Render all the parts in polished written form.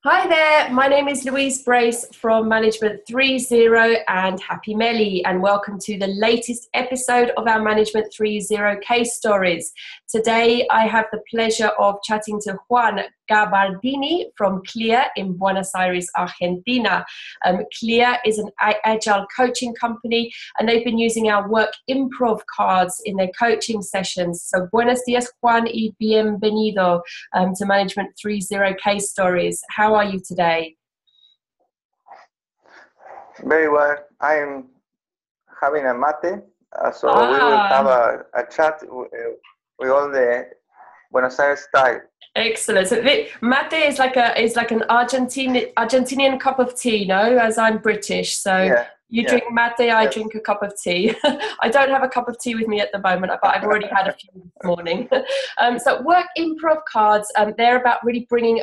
Hi there, my name is Louise Brace from Management 3.0 and Happy Melly, and welcome to the latest episode of our Management 3.0 case stories. Today I have the pleasure of chatting to Juan Gabardini from Kleer in Buenos Aires, Argentina. Kleer is an agile coaching company and they've been using our work Improv Cards in their coaching sessions. So buenos dias, Juan, y bienvenido to Management 3.0 case stories. How are you today? Very well. I'm having a mate, so we will have Ah, a chat with all the Buenos Aires style. excellent. So mate is like an Argentinian cup of tea, no? As I'm British, so Yeah, you yeah, drink mate, I yes. drink a cup of tea. I don't have a cup of tea with me at the moment, but I've already had a few this morning. So work improv cards, they're about really bringing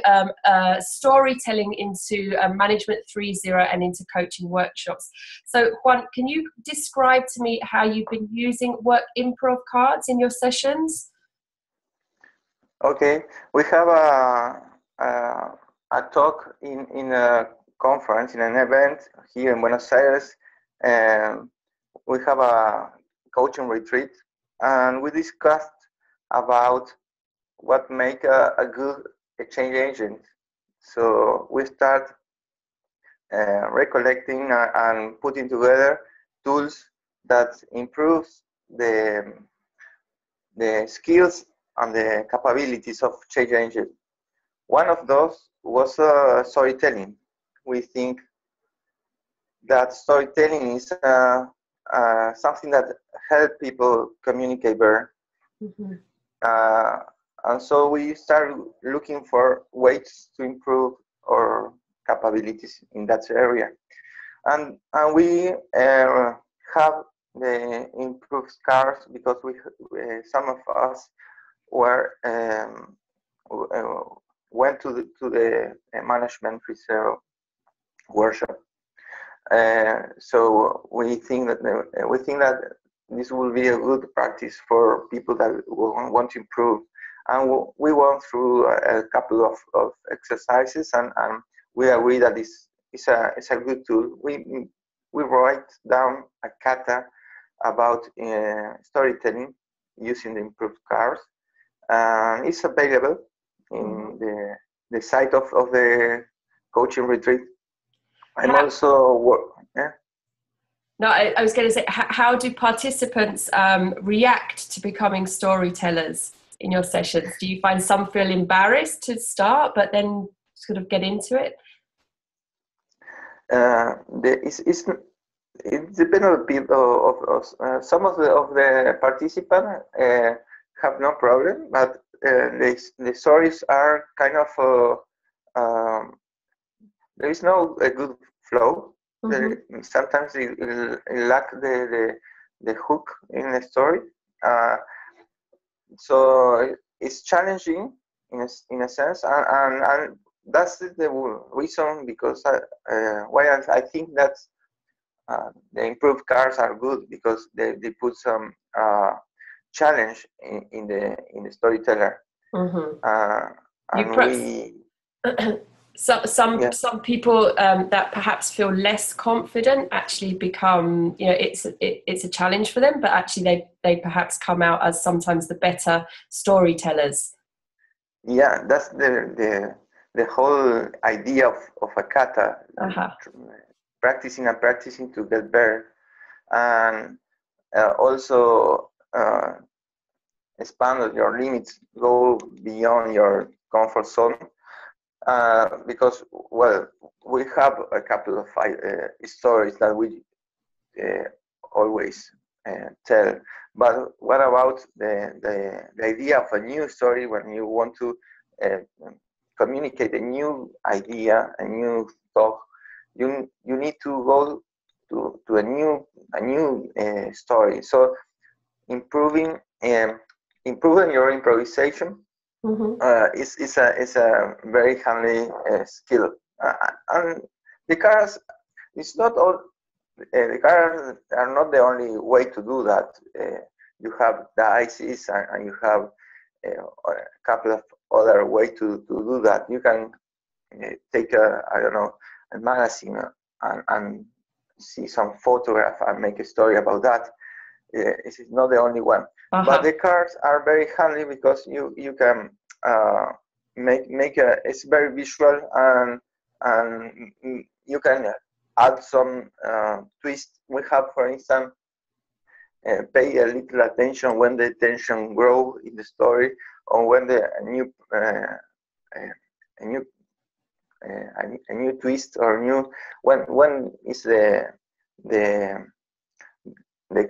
storytelling into Management 3.0 and into coaching workshops. So Juan, can you describe to me how you've been using work improv cards in your sessions? Okay, we have a talk in a conference, in an event here in Buenos Aires, and we have a coaching retreat, and we discussed about what make a good exchange agent. So we start recollecting and putting together tools that improves the skills and the capabilities of change agent. One of those was storytelling. We think that storytelling is something that help people communicate better. Mhm. Uh, and so we started looking for ways to improve our capabilities in that area. And we have the improved cards because some of us were went to the management reserve workshop. So we think that this will be a good practice for people that want to improve. And we went through a couple of exercises, and we agree that it's a good tool. We write down a kata about storytelling using the improved cards. It's available in the site of the coaching retreat. I'm How, also yeah. no, I was going to say, how do participants react to becoming storytellers in your sessions? Do you find some feel embarrassed to start, but then sort of get into it? It depends on the people some of the participants have no problem, but the stories are kind of there is no a good flow. Sometimes it lack the hook in the story. Uh, so it's challenging in a sense, and that's the reason because why I think that the improved cars are good because they put some challenge in the storyteller. You And perhaps we some yeah some people that perhaps feel less confident actually become, it's a challenge for them, but actually they perhaps come out as sometimes the better storytellers. yeah that's the whole idea of a kata, Uh-huh. practicing and practicing to get better, and also expand your limits, go beyond your comfort zone, because well we have a couple of stories that we uh, always tell, but what about the idea of a new story when you want to uh, communicate a new idea, a new thought? You need to go to a new story. So improving improving your improvisation is a very handy skill. And the cards, it's not all. The cards are not the only way to do that. You have the ICs and you have a couple of other ways to do that. You can take I don't know, a magazine and see some photograph and make a story about that. This is not the only one. But the cards are very handy because you can make it's very visual, and you can add some twist. We have, for instance, pay a little attention when the tension grow in the story, or when a new twist, or when is the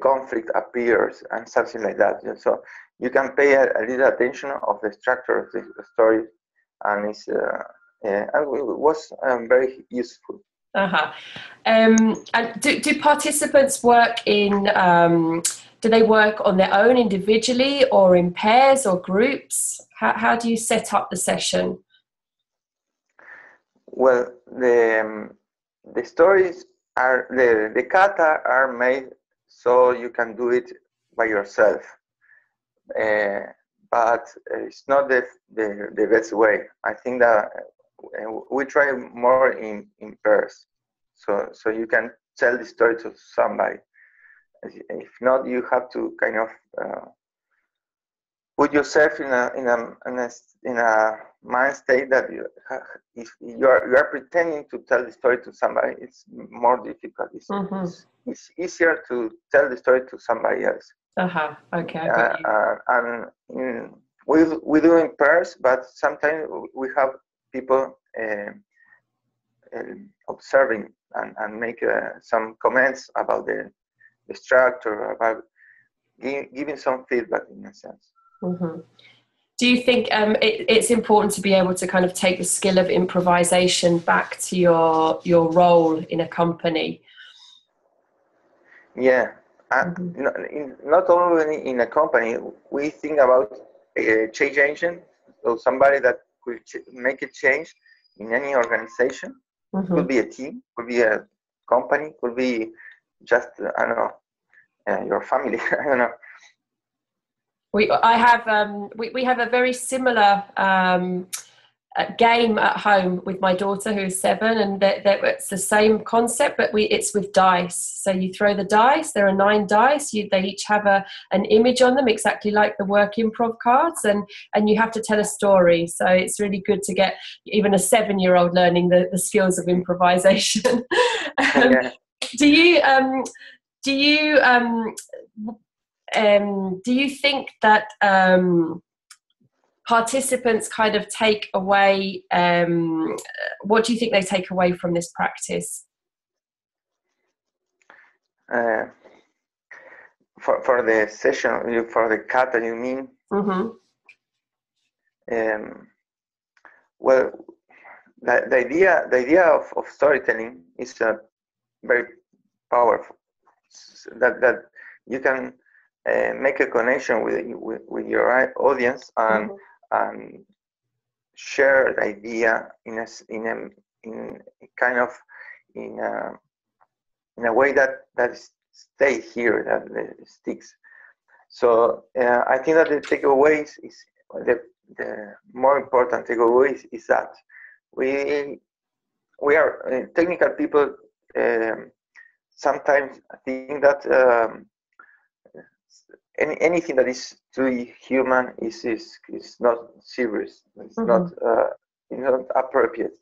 conflict appears, and something like that. So you can pay a little attention of the structure of the story, and it was very useful. And do participants work in? Do they work on their own individually, or in pairs or groups? How do you set up the session? Well, the stories are the kata are made so you can do it by yourself, but it's not the best way. I think that we try more in pairs, so you can tell the story to somebody. If not, you have to kind of put yourself in a mind state that if you are pretending to tell the story to somebody, it's more difficult. It's easier to tell the story to somebody else. Okay. And we do in pairs, but sometimes we have people observing and make some comments about the structure, about giving some feedback in a sense. Do you think it's important to be able to kind of take the skill of improvisation back to your role in a company? Yeah, not only in a company. We think about a change agent, so somebody that could make a change in any organization. Could be a team, could be a company, could be just I don't know, your family. I don't know. We have a very similar game at home with my daughter, who's 7, and it's the same concept, but it's with dice. So you throw the dice. There are 9 dice. They each have an image on them, exactly like the work Improv Cards, and you have to tell a story. So it's really good to get even a 7-year-old learning the skills of improvisation. Do you think that participants kind of take away, what do you think they take away from this practice? For the session, for the kata, you mean? Well, the idea of storytelling is very powerful. That you can make a connection with your audience and share the idea in a way that stay here, that sticks. So I think that the takeaways is the more important takeaways is that we are technical people. Sometimes I think that anything that is too human is not serious. It's not appropriate.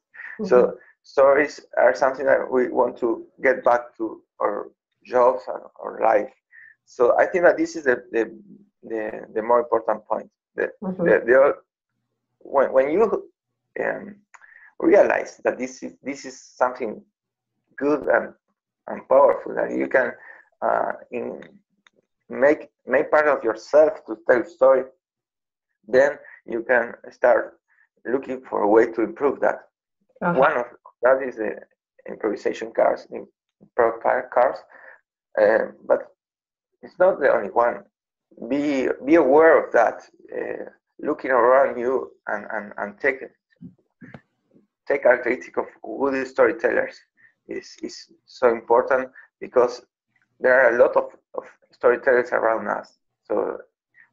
So stories are something that we want to get back to our jobs and our life. So I think that this is the more important point. When you realize that this is something good and powerful, that you can make part of yourself to tell a story, then you can start looking for a way to improve that. One of that is the improvisation cards, Improv Cards, but it's not the only one. Be aware of that. Looking around you and take characteristic of good storytellers is so important, because there are a lot of storytellers around us. So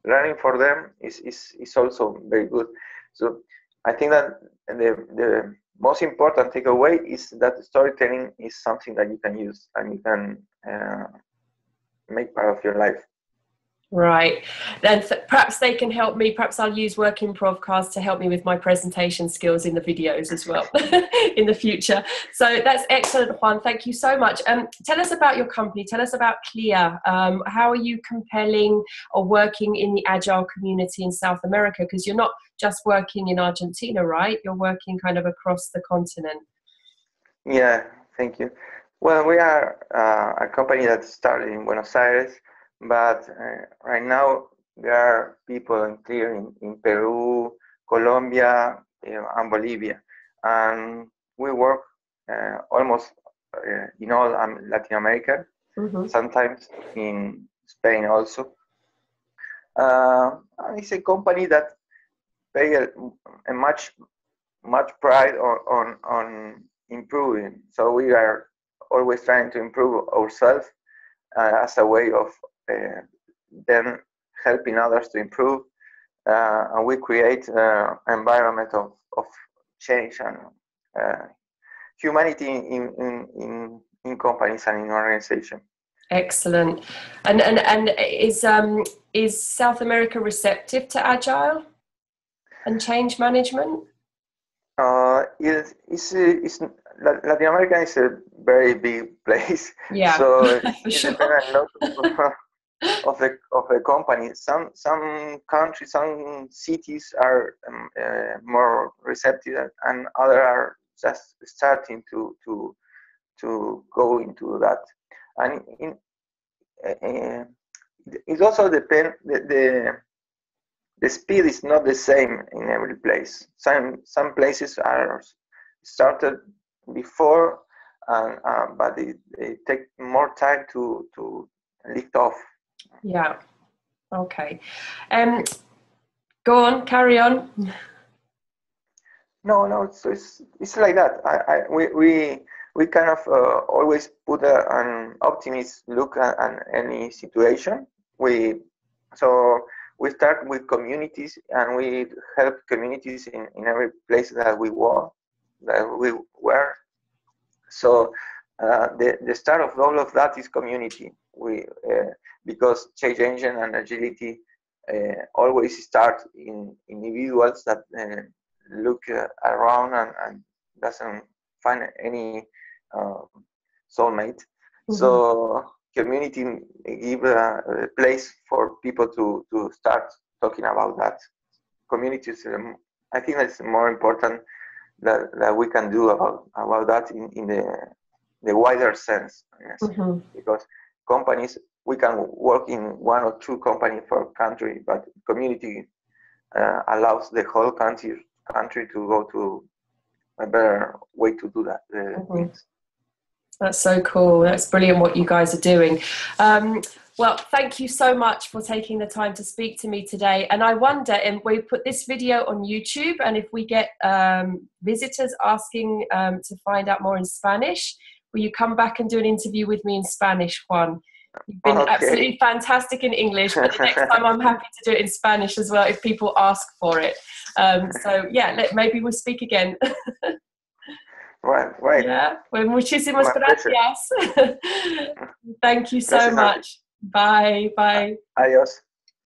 learning for them is also very good. So I think that the most important takeaway is that storytelling is something that you can use and you can make part of your life. Right. Then perhaps they can help me. Perhaps I'll use work Improv Cards to help me with my presentation skills in the videos as well in the future. So that's excellent, Juan. Thank you so much. Tell us about your company. Tell us about Kleer. How are you compelling or working in the Agile community in South America? Because you're not just working in Argentina, right? You're working kind of across the continent. Yeah, thank you. Well, we are a company that started in Buenos Aires, but right now there are people in Kleer in Peru, Colombia, and Bolivia, and we work almost in all Latin America, sometimes in Spain also. It's a company that pay a much pride on improving. So we are always trying to improve ourselves as a way of then helping others to improve, and we create an environment of change and humanity in companies and in organizations. Excellent. And is South America receptive to Agile and change management? Latin America is a very big place, yeah. So For sure. depends a lot of the company. Some countries, some cities are more receptive, and others are just starting to go into that. And it also depends. The speed is not the same in every place. Some places are started before, but they take more time to lift off. Yeah. Okay. Go on. Carry on. No. It's like that. We kind of always put an optimist look at any situation. We start with communities, and we help communities in every place that we were. So the start of all of that is community. Because change engine and agility always start in individuals that look around and doesn't find any soulmate. So community give a place for people to start talking about that. Communities, I think that's more important that we can do about that in the wider sense. Yes. Because companies, we can work in one or two companies for a country, but community allows the whole country to go to a better way to do that things. That's so cool. That's brilliant what you guys are doing. Well, thank you so much for taking the time to speak to me today. And I wonder, and we put this video on YouTube, and if we get visitors asking to find out more in Spanish, will you come back and do an interview with me in Spanish, Juan? You've been absolutely fantastic in English, but the next time I'm happy to do it in Spanish as well if people ask for it. So yeah, maybe we'll speak again. Right. Yeah, well, muchísimas gracias. Thank you so much. Bye. Adiós.